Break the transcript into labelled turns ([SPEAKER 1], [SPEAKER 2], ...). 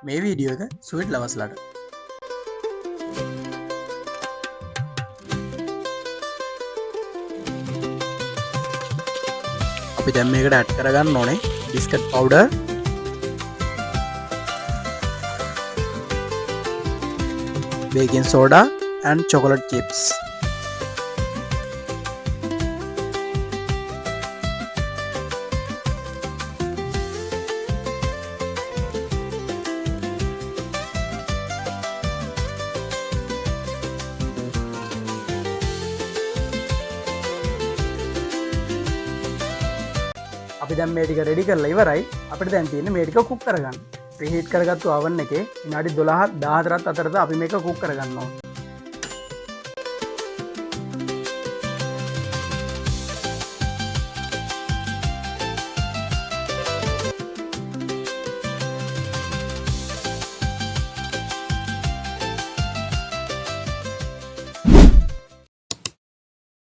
[SPEAKER 1] මේ වීඩියෝ එක ස්වීට් ලවස්ලාට. අපි දැන් මේකට ඇඩ් කරගන්න ඕනේ biscuit powder, baking soda and chocolate chips. අපි දැන් මේ ටික රෙඩි කරලා ඉවරයි. අපිට දැන් තියෙන්නේ මේ ටික කුක් කරගන්න. ප්‍රීහීට් කරගත්තු oven එකේ විනාඩි 12ක් 14ක් අතරද අපි මේක කුක් කරගන්න ඕනේ.